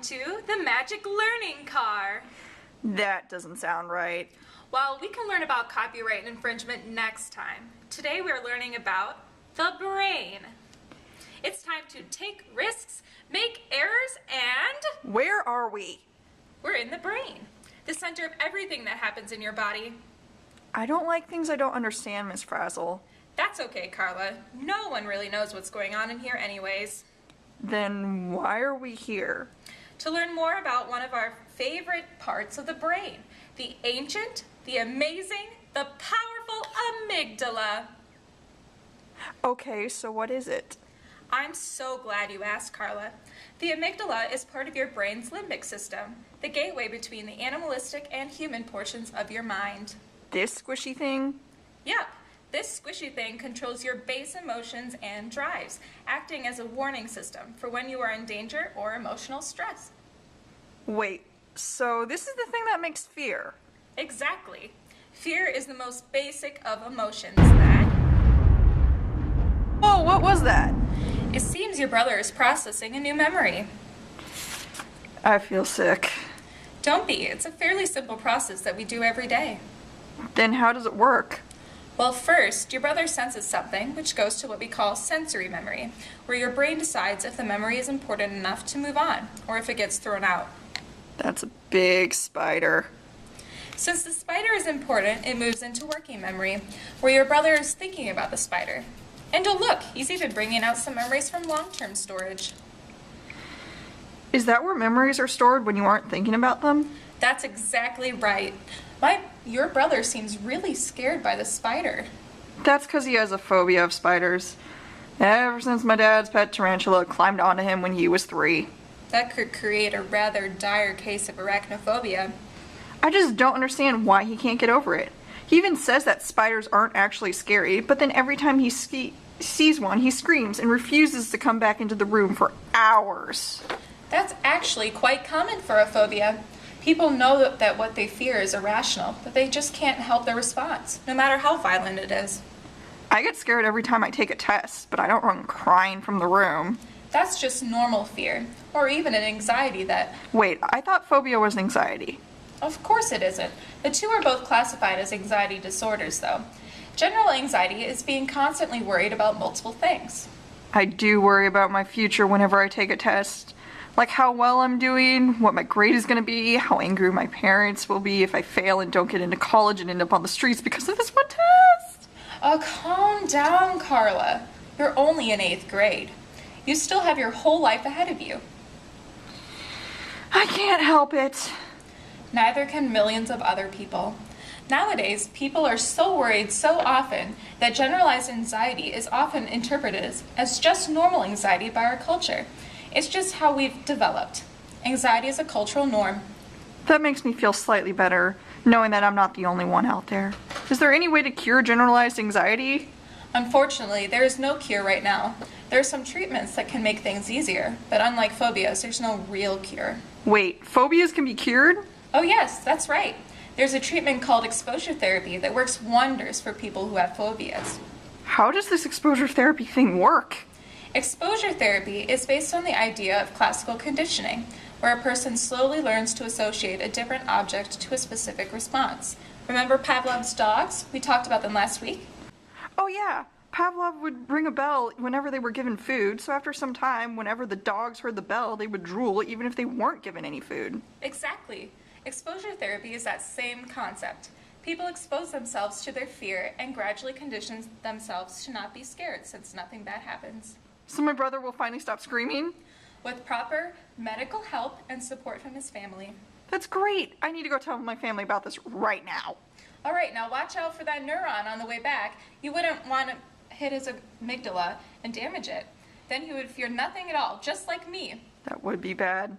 to the Magic Learning Car. That doesn't sound right. Well, we can learn about copyright infringement next time. Today we're learning about the brain. It's time to take risks, make errors, and... Where are we? We're in the brain, the center of everything that happens in your body. I don't like things I don't understand, Miss Frazzle. That's okay, Carla. No one really knows what's going on in here anyways. Then why are we here? To learn more about one of our favorite parts of the brain, the ancient, the amazing, the powerful amygdala. Okay, so what is it? I'm so glad you asked, Carla. The amygdala is part of your brain's limbic system, the gateway between the animalistic and human portions of your mind. This squishy thing? Yep. This squishy thing controls your base emotions and drives, acting as a warning system for when you are in danger or emotional stress. Wait, so this is the thing that makes fear? Exactly. Fear is the most basic of emotions that... Oh, what was that? It seems your brother is processing a new memory. I feel sick. Don't be. It's a fairly simple process that we do every day. Then how does it work? Well, first, your brother senses something, which goes to what we call sensory memory, where your brain decides if the memory is important enough to move on, or if it gets thrown out. That's a big spider. Since the spider is important, it moves into working memory, where your brother is thinking about the spider. And oh look, he's even bringing out some memories from long-term storage. Is that where memories are stored when you aren't thinking about them? That's exactly right. Your brother seems really scared by the spider. That's because he has a phobia of spiders. Ever since my dad's pet tarantula climbed onto him when he was 3. That could create a rather dire case of arachnophobia. I just don't understand why he can't get over it. He even says that spiders aren't actually scary, but then every time he sees one, he screams and refuses to come back into the room for hours. That's actually quite common for a phobia. People know that what they fear is irrational, but they just can't help their response, no matter how violent it is. I get scared every time I take a test, but I don't run crying from the room. That's just normal fear, or even an anxiety that... Wait, I thought phobia was anxiety. Of course it isn't. The two are both classified as anxiety disorders, though. General anxiety is being constantly worried about multiple things. I do worry about my future whenever I take a test. Like how well I'm doing, what my grade is going to be, how angry my parents will be if I fail and don't get into college and end up on the streets because of this one test. Oh, calm down, Carla. You're only in 8th grade. You still have your whole life ahead of you. I can't help it. Neither can millions of other people. Nowadays, people are so worried so often that generalized anxiety is often interpreted as just normal anxiety by our culture. It's just how we've developed. Anxiety is a cultural norm. That makes me feel slightly better, knowing that I'm not the only one out there. Is there any way to cure generalized anxiety? Unfortunately, there is no cure right now. There are some treatments that can make things easier, but unlike phobias, there's no real cure. Wait, phobias can be cured? Oh yes, that's right. There's a treatment called exposure therapy that works wonders for people who have phobias. How does this exposure therapy thing work? Exposure therapy is based on the idea of classical conditioning, where a person slowly learns to associate a different object to a specific response. Remember Pavlov's dogs? We talked about them last week. Oh yeah, Pavlov would ring a bell whenever they were given food, so after some time, whenever the dogs heard the bell, they would drool even if they weren't given any food. Exactly. Exposure therapy is that same concept. People expose themselves to their fear and gradually condition themselves to not be scared since nothing bad happens. So my brother will finally stop screaming? With proper medical help and support from his family. That's great. I need to go tell my family about this right now. All right, now watch out for that neuron on the way back. You wouldn't want to hit his amygdala and damage it. Then he would fear nothing at all, just like me. That would be bad.